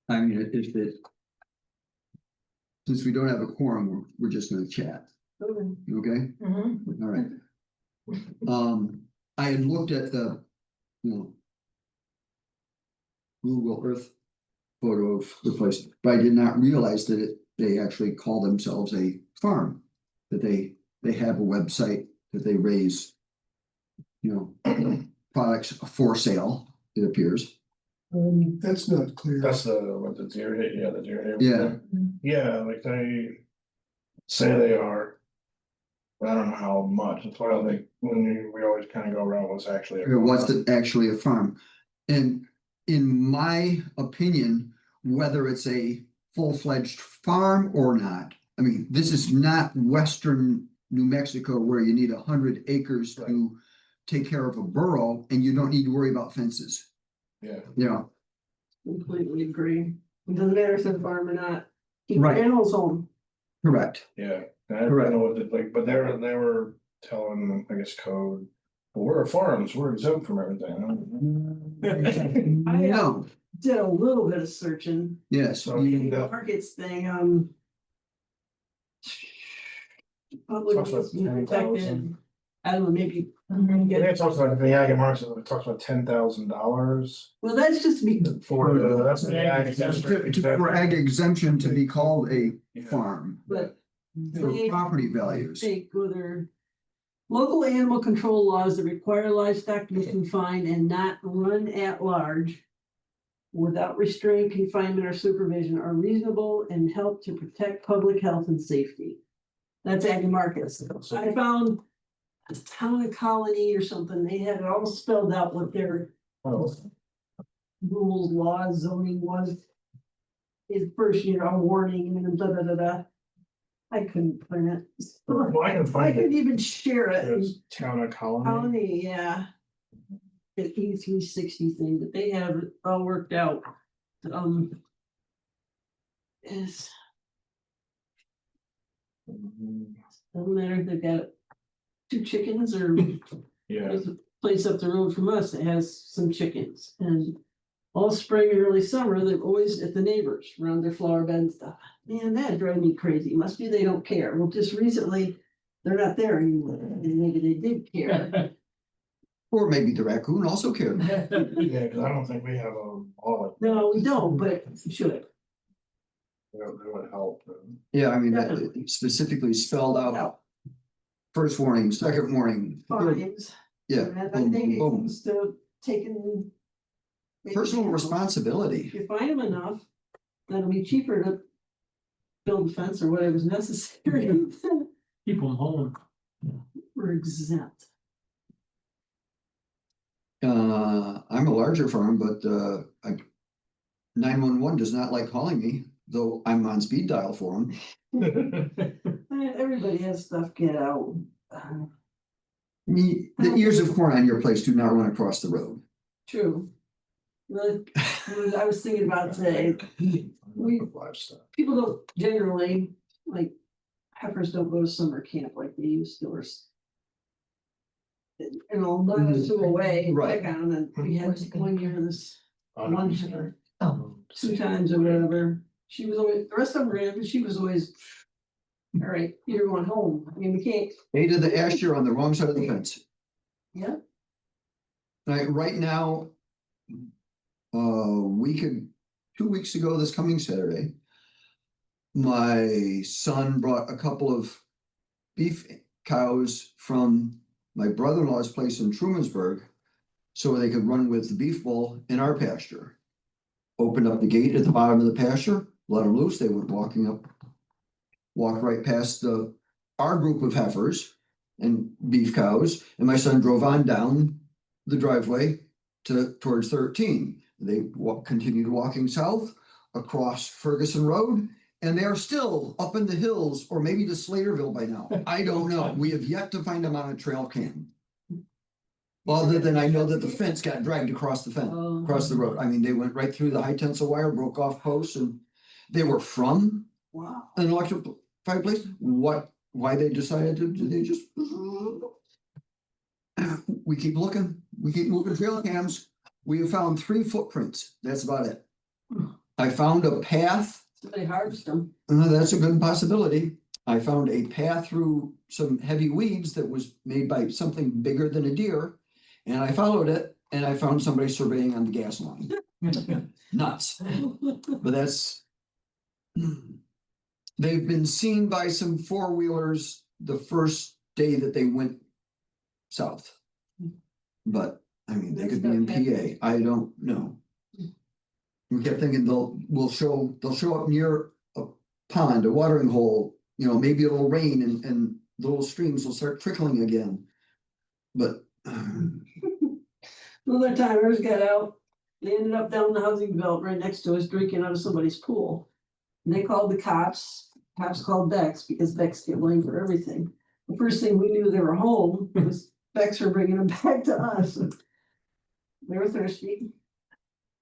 I mean, if it. Since we don't have a quorum, we're just gonna chat, okay? Mhm. All right. I had looked at the, you know. Google Earth photo of the place, but I did not realize that they actually call themselves a farm. That they have a website that they raise. You know, products for sale, it appears. That's not clear. That's what the deer hit, yeah, the deer hit. Yeah. Yeah, like they say they are. But I don't know how much, that's why I think when we always kind of go around what's actually. It wasn't actually a farm. And in my opinion, whether it's a full-fledged farm or not, I mean, this is not western New Mexico where you need 100 acres to take care of a burrow and you don't need to worry about fences. Yeah. Yeah, Completely agree. It doesn't matter if it's a farm or not. Keep Right. animals home. correct. Yeah, and I don't Correct. know what it like, but they were telling, I guess, code. Well, we're farms, we're exempt from everything. No, Did a little bit of searching. yes, So, you- yeah. Markets thing, public Talks about is protected. 10,000. I don't know, maybe. Yeah, it talks about the ag and markets, it talks about $10,000 Well, that's just to be, for that's the ag exemption. for ag exemption to be called a Yeah. farm but for property values. think whether. Local animal control laws that require livestock to be confined and not run at large. Without restraint, confinement, or supervision are reasonable and help to protect public health and safety. That's ag markets. I found a town of Colony or something, they had it all spelled out what their Oh, rules, laws, zoning was. Is first, a warning and then da da da da. I couldn't find it. Well, I can I find couldn't it. even share it. There's town of Colony. Colony, yeah. The E360 thing, but they have it all worked out. Is, doesn't matter if they've got 2 chickens or Yeah, there's a place up the road from us that has some chickens and. All spring and early summer, they're always at the neighbors around their flower bed and stuff. Man, that drives me crazy. Must be they don't care. Well, just recently, they're not there anymore. And maybe they did care. Or maybe the raccoon also cared. yeah, cause I don't think we have a law. No, we don't, but we should. That would help. Yeah, I mean, that Definitely. specifically spelled out. First warning, second warning. third- Fines. Yeah, And I boom, think boom, it boom. comes to taking. Personal If responsibility. you find them enough, that'll be cheaper to. Build a fence or whatever's necessary. Keep them home. We're exempt. I'm a larger firm, but 911 does not like calling me, though I'm on speed dial for them. Everybody has stuff get out. The ears of corn on your place do not run across the road. True. Really, I was thinking about today, Livestock. people don't generally, like, heifers don't go to summer camp like they used to, or. And all those two away, Right. pick on, and we had one year this, one heifer, Oh. 2 times or whatever. She was always, the rest of them ran, but she was always. All right, you're going home, I mean, we can't, Ate of the asher on the wrong side of the fence. yeah, Right now. We could, 2 weeks ago, this coming Saturday. My son brought a couple of beef cows from my brother-in-law's place in Trumansburg. So they could run with the beef bull in our pasture. Opened up the gate at the bottom of the pasture, let them loose, they went walking up. Walked right past our group of heifers and beef cows, and my son drove on down the driveway towards 13. They continued walking south across Ferguson Road, and they are still up in the hills, or maybe to Slaterville by now. I don't know. We have yet to find them on a trail cam. Other than I know that the fence got dragged across the fence, across the road. I mean, they went right through the high tensile wire, broke off posts, and they were from wow. an electrified place. Why they decided to, they just. We keep looking, we keep moving trail cams. We have found 3 footprints. That's about it. I found a path. Somebody harvest them. That's a good possibility. I found a path through some heavy weeds that was made by something bigger than a deer. And I followed it and I found somebody surveying on the gas line. Nuts. But that's. They've been seen by some 4-wheelers the first day that they went south. But I mean, they could be in PA. I don't know. We kept thinking they'll show up near a pond, a watering hole, you know, maybe it'll rain and the little streams will start trickling again. But Another time, ours got out, they ended up down in the housing development right next to us drinking out of somebody's pool. And they called the cops called Bex because Bex get blamed for everything. The first thing we knew they were home was Bex were bringing them back to us. They were thirsty.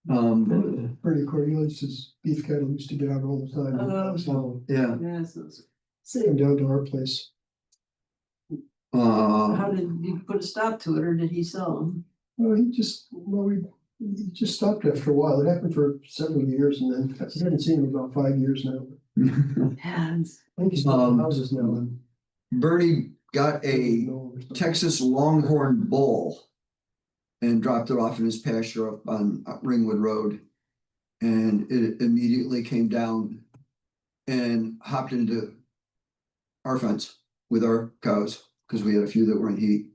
Bernie Cornelius's beef cattle used to get out all the time. So yeah, Yes. came down to our place. How did you put a stop to it, or did he sell them? Well, he just stopped after a while. It happened for several years and then I haven't seen him in about 5 years now. Yes. I think he's building houses now. And Bernie got a Texas Longhorn bull and dropped it off in his pasture up on Ringwood Road. And it immediately came down and hopped into our fence with our cows, because we had a few that were in heat.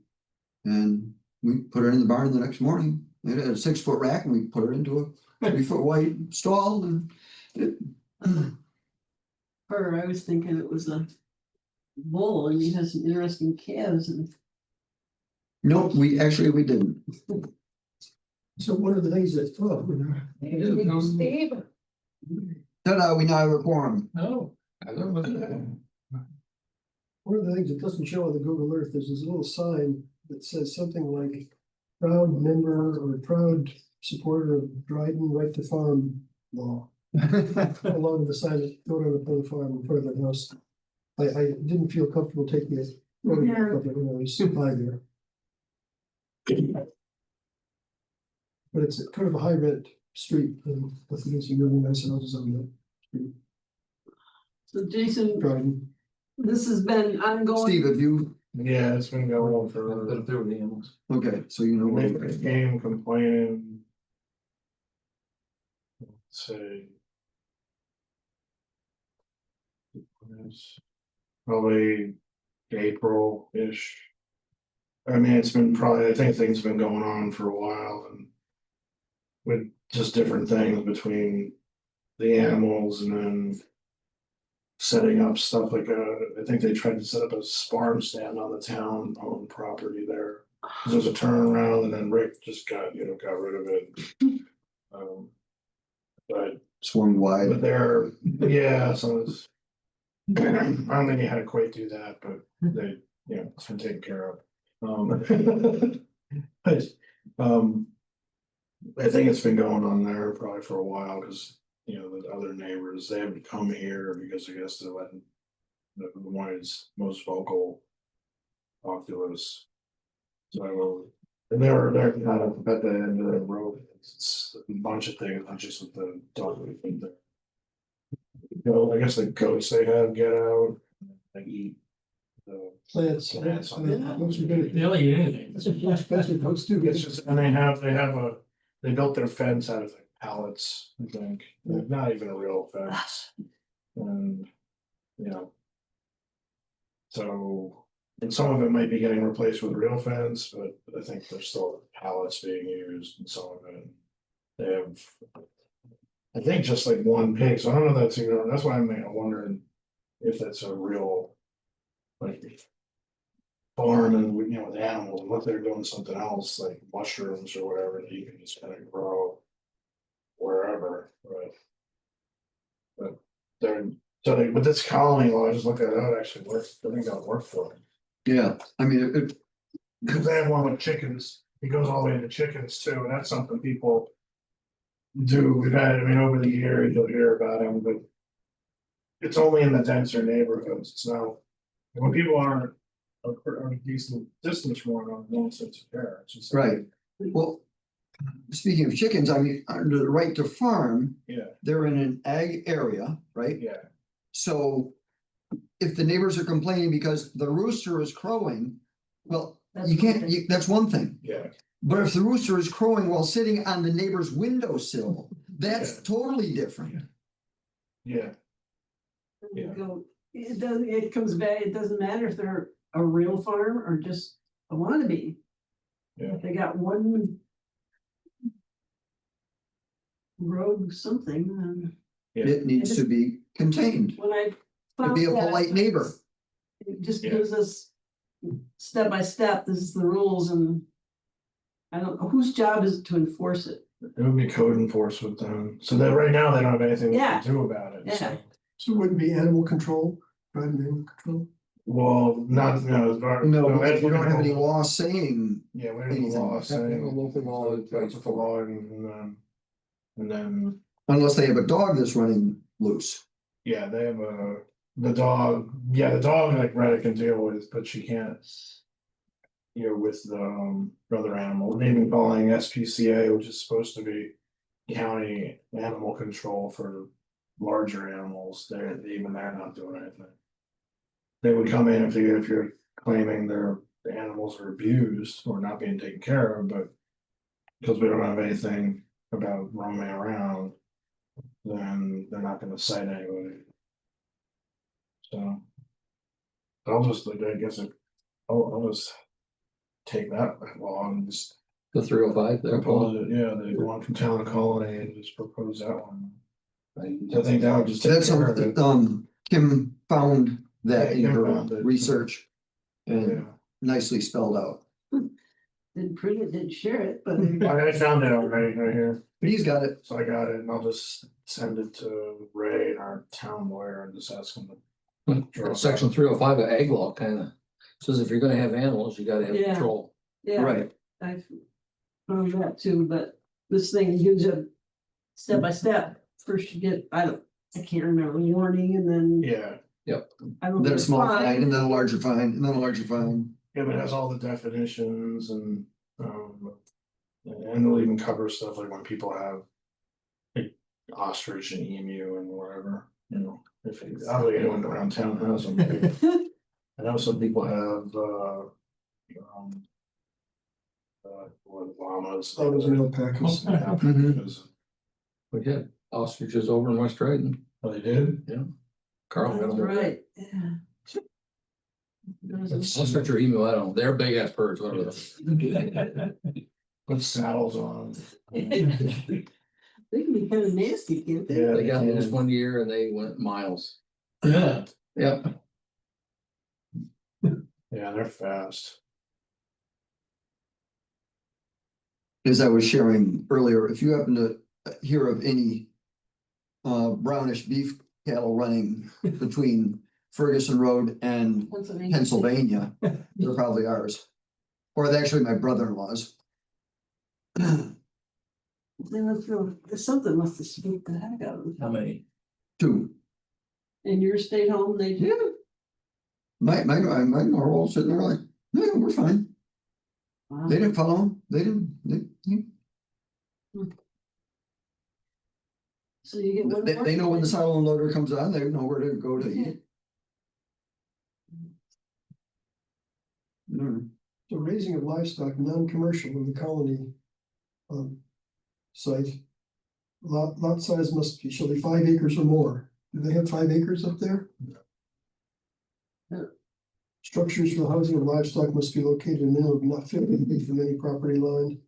And we put it in the barn the next morning. It had a 6-foot rack and we put it into a 3-foot wide stall and it. Or I was thinking it was a bull and he has some interesting calves and. Nope, we didn't. So one of the things that, Ta-da, we now have a quorum. No, I don't know that. one of the things that doesn't show on the Google Earth is this little sign that says something like proud member or proud supporter of Dryden Right to Farm law. Along with the sign that go on the farm in front of the house. I didn't feel comfortable taking it. Photograph of it when I was by there. But it's kind of a high rent street and I think it's really nice houses on that street. So Jason, Dryden. this has been ongoing. Steve, have you, Yeah, it's been going on for. That'll do with the animals. okay, so you know. They came complaining. Let's say. It's probably April-ish. I mean, it's been probably, I think things have been going on for a while and. With just different things between the animals and then. Setting up stuff like I think they tried to set up a farm stand on the town-owned property there. 'Cause there's a turnaround and then Rick just got rid of it. But Swung wide. they're, yeah, so it's. I don't think he had to quite do that, but they, it's been taken care of. But, I think it's been going on there probably for a while, cause the other neighbors, they haven't come here because I guess they're letting. The one is most vocal. Talk to us. So, and they're kind of at the end of the road, it's a bunch of things, not just with the dog. I guess the goats they have get out, they eat. The Plants. plants on Yeah, it. those are good. They'll eat anything. That's what folks do. It's just, and they built their fence out of like pallets, I think, not even a real fence. And, so, and some of it might be getting replaced with real fence, but I think there's still pallets being used and some of it. They have, I think just like one pig, so I don't know if that's, that's why I'm wondering if that's a real, like, farm and, with animals, what they're doing something else, like mushrooms or whatever, that you can just kind of grow wherever, right? But but this colony law, I just looked at it, that actually works, I think that'll work for them. Yeah, I mean, Because they have one with chickens, it goes all the way to chickens too, and that's something people do, we've had, over the years, you'll hear about them, but it's only in the denser neighborhoods, it's not, when people aren't a decent distance from one, no sense of care, it's just. right, well, speaking of chickens, I mean, under the right to farm, Yeah, they're in an ag area, right? yeah, So if the neighbors are complaining because the rooster is crowing, well, That's you one can't, thing. you, that's one thing. yeah, But if the rooster is crowing while sitting on the neighbor's windowsill, that's Yeah. totally different. yeah, You Yeah. go, it comes back, it doesn't matter if they're a real farm or just a wannabe. Yeah. If they got one rogue something, Yeah. It needs to be contained when I to found be a that, polite neighbor. it just Yeah. gives us step by step, this is the rules and I don't know whose job is it to enforce it. It would be code enforcement then, so that right now they don't have anything they Yeah. can do about it, so. Yeah. So it wouldn't be animal control, private animal control? Well, not, no, as far. No, that's because you don't have any what- law saying, Yeah, we have a anything. law Have to have a saying. local law in place That's the law and then, unless they have a dog that's running loose. yeah, they have the dog, the dog like Retta can deal with, but she can't. With the other animal, they've been calling SPCA, which is supposed to be county animal control for larger animals, they're not doing anything. They would come in if you're claiming the animals are abused or not being taken care of, but. Because we don't have anything about roaming around, then they're not gonna cite anybody. So. I'll just, like, I guess I'll just. Take that law and just The 305 there. propose it, the one from Town Colony and just propose that one. I think that would just take That's care of something, it. Kim found that in Yeah, Kim her found it. research. Yeah. And nicely spelled out. Didn't print it, didn't share it, but I found it already right here, But he's got it. so I got it and I'll just send it to Ray, our town lawyer, and just ask him to. Section 305 of ag law kind of says if you're gonna have animals, you gotta have Yeah. control. yeah, Right. I found that too, but this thing gives you step by step. First you get, I can't remember, warning and then. Yeah, I don't Then know, a small fine. fine and then a larger fine and then a larger fine. but it has all the definitions and, and it'll even cover stuff like when people have. Like ostrich and emu and whatever, if obviously anyone around town has them. I know some people have, what llamas. Llamas and alpacas. Mhm. We had ostriches over in West Dryden. Oh, they did? Carl had That's them. right, yeah. There's a- Ostrich or emu, I don't know. They're big ass birds, whatever. Put saddles on. They can be kind of nasty, can't they? Yeah, They got can. loose one year and they went miles. Yeah. Yep. Yeah, they're fast. As I was sharing earlier, if you happen to hear of any. Brownish beef cattle running between Ferguson Road and Pennsylvania, they're probably ours. Or they're actually my brother-in-law's. Something must have spooked the heck out of them. How many? Two. In your state home, they do. My all sitting there like, no, we're fine. Wow. They didn't follow him. They didn't. So you get one. They know when the silo loader comes on, they know where to go to eat. So raising of livestock, non-commercial in the colony. Site. Lot size shall be 5 acres or more. Do they have 5 acres up there? No. Structures for the housing of livestock must be located in a minimum of not 50 feet from any property line.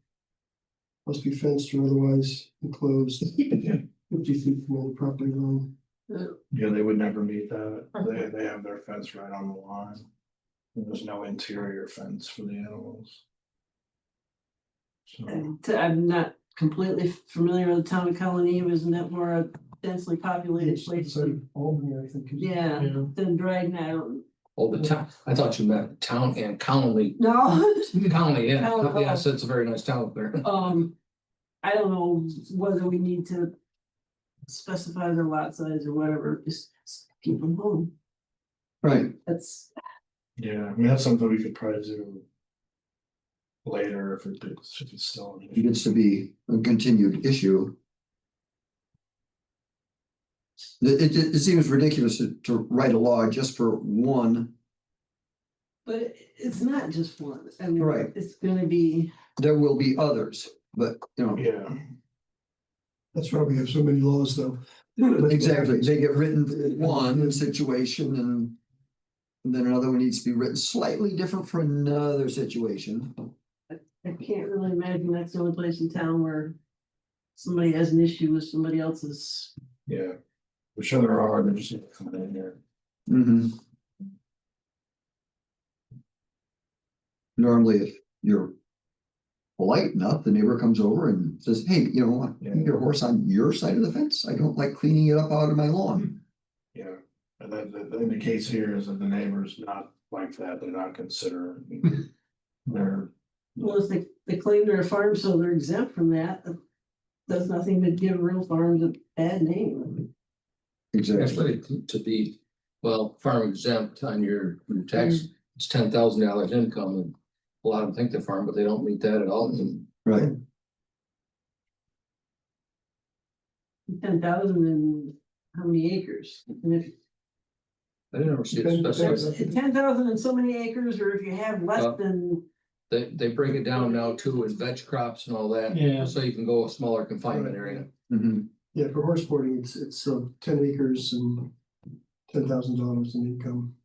Must be fenced or otherwise enclosed 50 feet from any property line. Yeah, they would never meet that. They have their fence right on the line. And there's no interior fence for the animals. So, I'm not completely familiar with the town of Colony, wasn't that more a densely populated place? Outside of Albany, I think. Yeah, then Dragna, I don't. Oh, the town, I thought you meant town and county. No. County, yeah, Oh, yes, it's a very nice town up there. I don't know whether we need to specify their lot size or whatever, just keep them home. Right. That's, yeah, I mean, that's something we could probably do. later if it's still. an It issue. gets to be a continued issue. It seems ridiculous to write a law just for one. But it's not just one. I mean, Right. it's gonna be, There will be others, but you know, Yeah, That's why we have so many laws though. exactly, they get written for one situation and. Then another one needs to be written slightly different for another situation. I can't really imagine that's the only place in town where somebody has an issue with somebody else's. yeah. I'm sure there are, they're just not coming in here. Mhm. Normally, if you're polite enough, the neighbor comes over and says, hey, you know what, Yeah. keep your horse on your side of the fence, I don't like cleaning it up out of my lawn. Yeah, and then the case here is that the neighbor's not like that, they're not considering. They're, Well, if they claim they're a farm, so they're exempt from that. Does nothing but give real farms a bad name. Exactly, Actually, to be, well, farm exempt on your tax, it's $10,000 income. And a lot of them think they're farm, but they don't meet that at all. right, 10,000 and how many acres? And if I didn't ever see it Depends- specified. 10,000 and so many acres, or if you have less Yeah. than, They break it down now too in veg crops and all that. Yeah. So you can go a smaller confinement area. mhm, Yeah, for horse boarding, it's 10 acres and $10,000 in income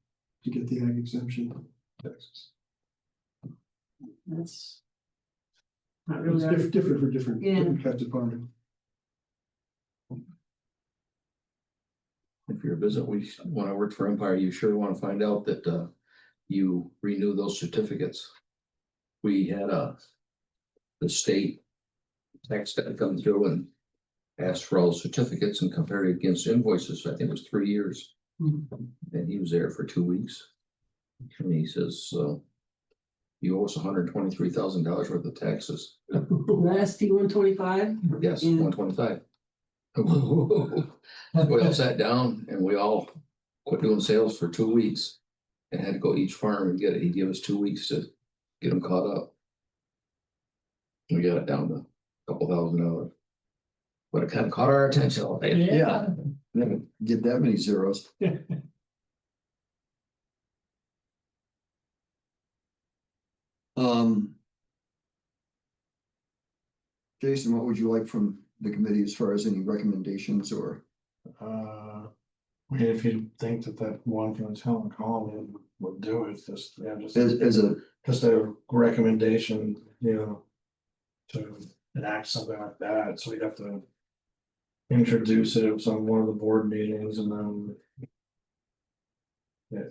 to get the ag exemption. Taxes. that's. Not It's really, different for different Yeah. kinds of farming. If you're a visit, when I worked for Empire, you sure want to find out that you renew those certificates. We had the state tax guy come through and asked for all the certificates and compared it against invoices. I think it was 3 years. And he was there for 2 weeks. And he says, you owe us $123,000 worth of taxes. last T-125, Yes, Yeah. 125. We all sat down and we all quit doing sales for 2 weeks. And had to go each farm and get it. He'd give us 2 weeks to get them caught up. We got it down to a couple $1,000. But it kind of caught our attention. yeah, never get that many zeros. Um. Jason, what would you like from the committee as far as any recommendations or? I mean, if you think that one from the town hall would do it, just, yeah, just. As a, Just a recommendation, you know. To enact something like that, so we'd have to. Introduce it at one of the board meetings and then. Yeah,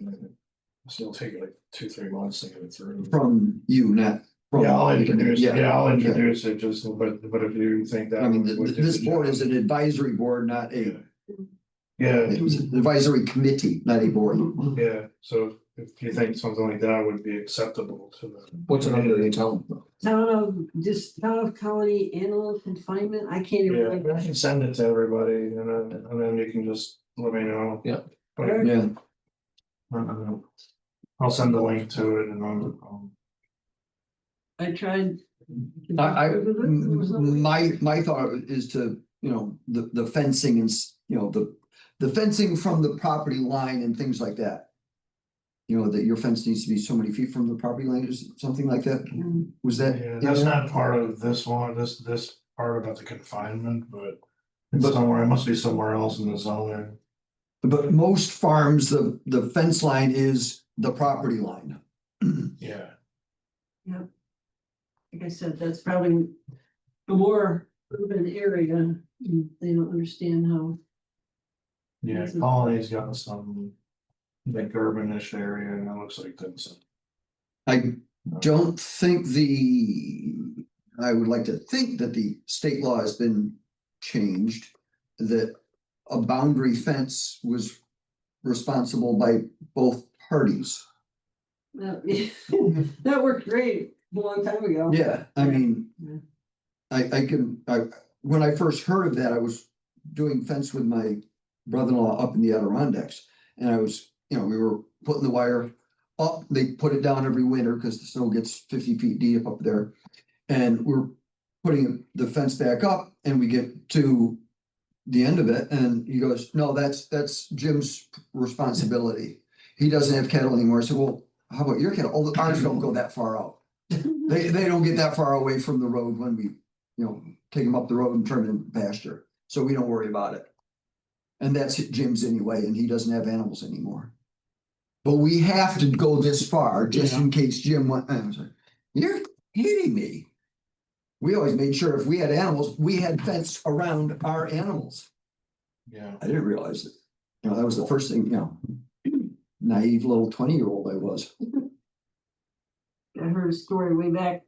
so it'll take like 2-3 months to get it through. from you, not. from Yeah, I'll the committee. introduce, yeah, I'll okay. introduce it, just, but if you think that. I mean, would do this the board job. is an advisory board, not a, Yeah, it's an advisory committee, not a board. yeah, so if you think something like that would be acceptable to the. What's it under the town? town of Colony animal confinement, I can't even. Yeah, remember. I can send it to everybody and then you can just let me know. Yeah. But, Yeah, I'll send the link to it and I tried. my thought is to, you know, the fencing and, you know, the fencing from the property line and things like that. You know, that your fence needs to be so many feet from the property line or something like that, was that? yeah, that's not part of this one, this part about the confinement, but. It's But- somewhere, it must be somewhere else in the zoning. But most farms, the fence line is the property line. Yeah, Like I said, that's probably a more urban area, they don't understand how. yeah, This is- Colony's got some. Like urbanish area and it looks like that's. I don't think I would like to think that the state law has been changed. That a boundary fence was responsible by both parties. That worked great a long time ago. Yeah, I mean. Yeah. When I first heard of that, I was doing fence with my brother-in-law up in the Adirondacks. And I was, you know, we were putting the wire up, they put it down every winter because the snow gets 50 feet deep up there. And we're putting the fence back up and we get to the end of it and he goes, no, that's Jim's responsibility. He doesn't have cattle anymore. I said, well, how about your cattle? Oh, ours don't go that far out. They don't get that far away from the road when we, take them up the road and turn them into pasture. So we don't worry about it. And that's Jim's anyway, and he doesn't have animals anymore. But we have to go this far just in case Jim went, I was like, you're kidding me. We always made sure if we had animals, we had fence around our animals. Yeah. I didn't realize that, that was the first thing, naive little 20-year-old I was. I heard a story way back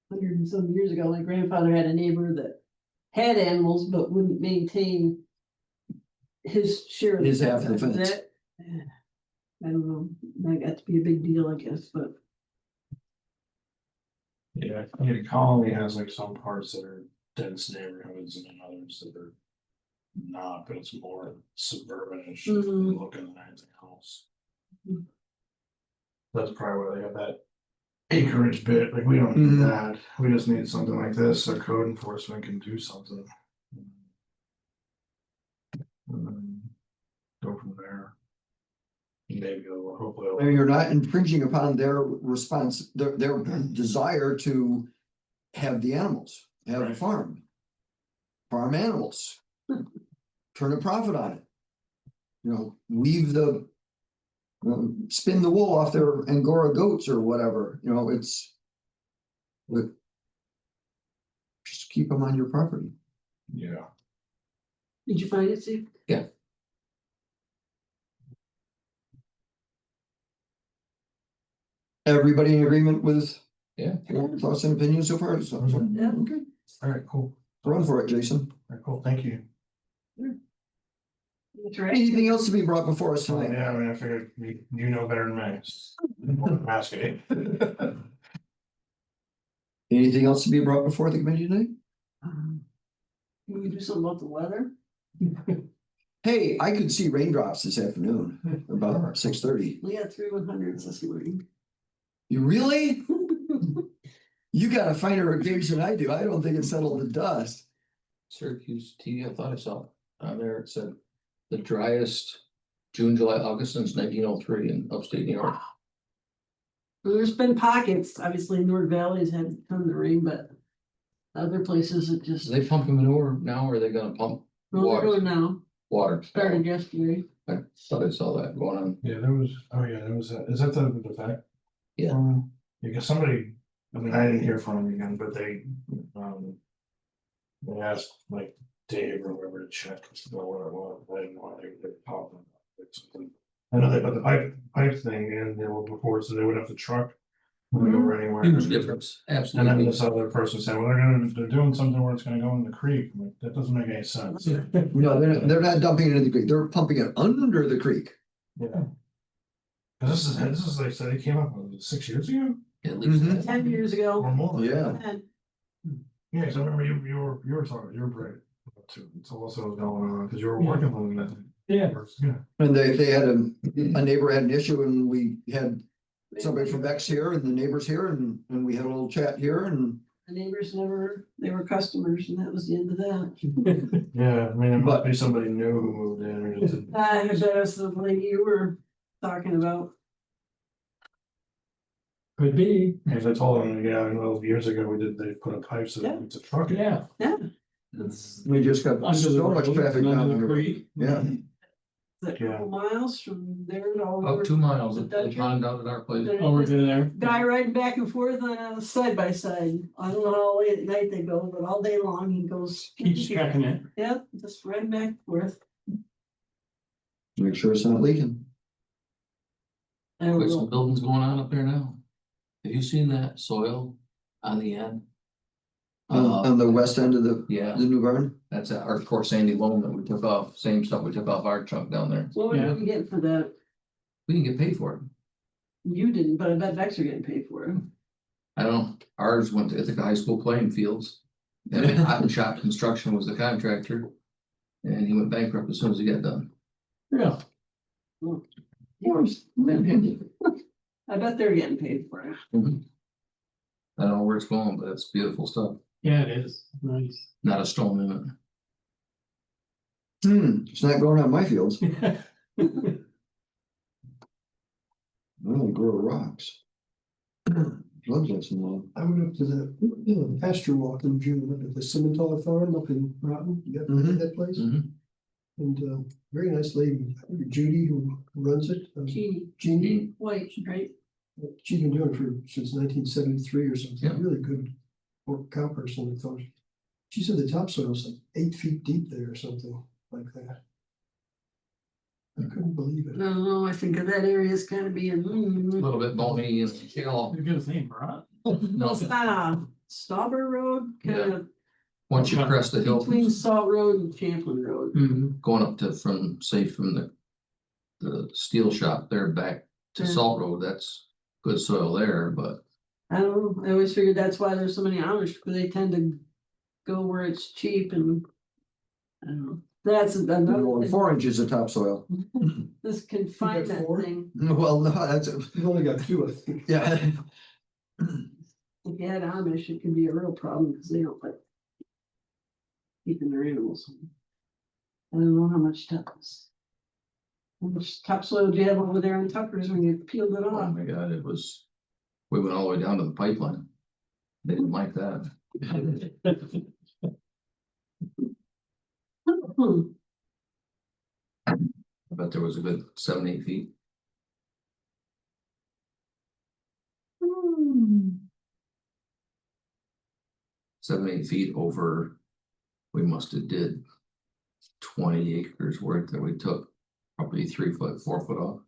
100 and some years ago. My grandfather had a neighbor that had animals but wouldn't maintain his share of His half of the Was fence. that- I don't know, that got to be a big deal, I guess, but Yeah, I mean, Colony has like some parts that are dense neighborhoods and then others that are not, but it's more suburbanish Mhm. looking than anything else. Mhm. That's probably why they have that acreage bit, like we don't need Mhm. that, we just need something like this, so code enforcement can do something. And then go from there. Maybe hopefully. I mean, you're not infringing upon their response, their desire to have the animals, have a Right. farm. Farm animals. Turn a profit on it. Weave spin the wool off their Angora goats or whatever, it's. But. Just keep them on your property. Yeah. did you find it, Steve? Everybody in agreement with Yeah. your thoughts and opinions so far? So, Yeah. okay, Alright, cool. run for it, Jason. Alright, cool, thank you. That's right. Anything else to be brought before us Oh, tonight? yeah, I mean, I figured you know better than me. I'm asking. Anything else to be brought before the committee tonight? Can we do something about the weather? Hey, I could see raindrops this afternoon, about 6:30. We had 3 100s this morning. You really? You got a finer gauge than I do. I don't think it settled the dust. Syracuse TV, I thought I saw it on there, it said the driest June, July, August since 1903 in upstate New York. There's been pockets, obviously North Valley's had a ton of rain, but other places it just, Is they pumping manure now, or are they gonna pump no, they're going now, water? started yesterday. I thought I saw that going on. Yeah, there was, is that the fact? Yeah. Because somebody, I mean, I didn't hear from them again, but they asked like Dave or whoever to check, what it was, I didn't know they were talking about it. I know they put the pipe thing in there before, so they would have to truck. When they go anywhere. Huge difference, And then absolutely. this other person said, well, they're doing something where it's gonna go in the creek, I'm like, that doesn't make any sense. No, they're not dumping it in the creek. They're pumping it under the creek. Yeah. Cause this is like, so they came up with 6 years ago At least Mhm. that. 10 years ago. or more. Yeah. And Yeah, cause I remember you were talking, you were great too, it's also going on, cause you were working on that. Yeah. And they had a neighbor had an issue and we had somebody from Bex here and the neighbors here and we had a little chat here and. the neighbors they were customers and that was the end of that. Yeah, I mean, it But- must be somebody new who moved in or just. I bet it was the lady you were talking about. Could be. Cause I told them, yeah, I know years ago they put a pipe so Yeah. it's a truck. Yeah. It's We just got so much traffic down there. Yeah. a couple miles from there to all About over. 2 miles, The the Dutcher. pond out at our place. Over to there. Guy riding back and forth on a side by side. I don't know how late at night they go, but all day long he goes. it. Yeah, just riding back and forth. Make sure it's not leaking. I don't There's know. some buildings going on up there now. Have you seen that soil on the end? On the west end of the Yeah, new barn. that's our, of course, sandy loam that we took off, same stuff we took off our chunk down there. What would you get for that? We didn't get paid for it. You didn't, but I bet Bex are getting paid for it. I don't know, ours went to Ithaca High School playing fields. And Cotton Shop Construction was the contractor. And he went bankrupt as soon as he got done. Yeah. Yours. I bet they're getting paid for it. I don't know where it's going, but it's beautiful stuff. Yeah, it is, nice. Not a stone in it. It's not growing on my fields. I only grow rocks. Love that some love. I went up to the pasture walk in June, up at the Simmental Farm up in Groton, you got Mhm. that place? Mhm. And very nice lady, Judy, who runs it. Jeannie Jeannie, White, right? she's been doing it since 1973 or something, Yeah. really good pork cow person, I thought. She said the topsoil's like 8 feet deep there or something like that. I couldn't believe I it. don't know, I think that area is kind of being, A little bit bony and shale. You're gonna say, right? No, it's not Stauber Road, kind of once you crest the hill, between Salt Road and Champlin Road. Mm-hmm. going up to from the steel shop there back to Yeah. Salt Road, that's good soil there, but I don't know, I always figured that's why there's so many Amish, because they tend to go where it's cheap and. I don't know, that's another, 4 inches of topsoil. this confinement four? thing, Well, no, that's, You've only got 2, I think. yeah. if you had Amish, it could be a real problem, because they don't like. Keeping their animals. I don't know how much topsoil do you have over there in Tucker's when you peeled it oh off? my god, we went all the way down to the pipeline. They didn't like that. I bet there was a good 7-8 feet. Hmm. 7-8 feet over, we must have did 20 acres worth that we took, probably 3 foot, 4 foot off.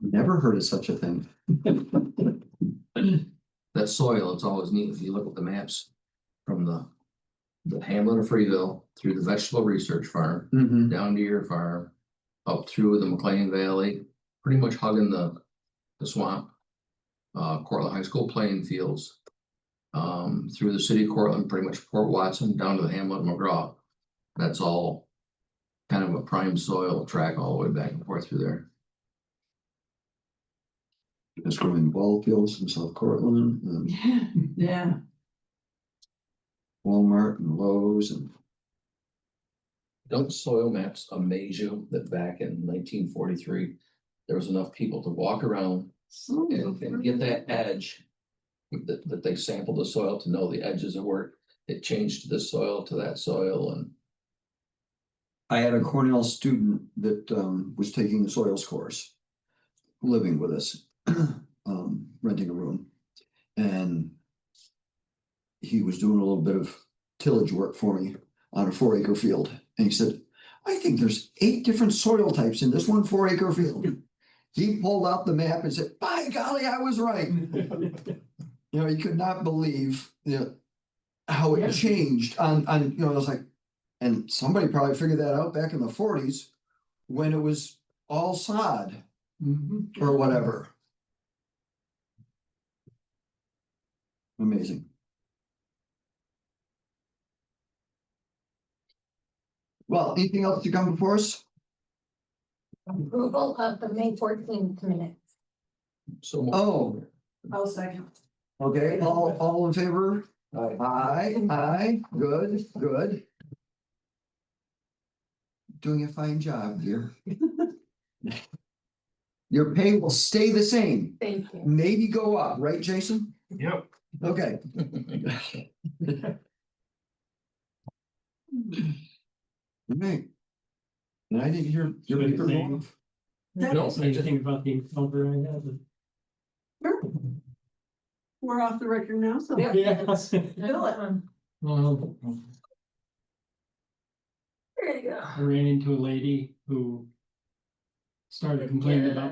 Never heard of such a thing. That soil, it's always neat if you look at the maps from the hamlet of Freeville through the vegetable research farm, Mhm. down to your farm, up through the McLean Valley, pretty much hugging the swamp. Cortland High School playing fields. Through the city of Cortland, pretty much Port Watson, down to the hamlet of McGraw. That's all kind of a prime soil track all the way back and forth through there. Just growing ball fields in South Cortland, and Yeah, Walmart and Lowe's and. Don't soil maps amaze you that back in 1943, there was enough people to walk around and get that edge? That they sampled the soil to know the edges of where it changed this soil to that soil and. I had a Cornell student that was taking the soils course, living with us, renting a room. And he was doing a little bit of tillage work for me on a 4-acre field. And he said, I think there's 8 different soil types in this 1 4-acre field. He pulled out the map and said, by golly, I was right. You know, he could not believe, how it Yeah. changed on, I was like, and somebody probably figured that out back in the 40s when it was all sod Mm-hmm. or whatever. Amazing. Well, anything else to come before us? Approval of the May 14th minutes. So. Oh, I'll second. okay, all in favor? Aye, good, good. Doing a fine job here. Your pay will stay the same, Thank you. maybe go up, right, Jason? Yep. Okay. Right. And I didn't hear your Good paper thing. go off. No, Say anything about the encounter I had. We're off the record now, so. Yes. Fill it. Well, There you go. I ran into a lady who started complaining about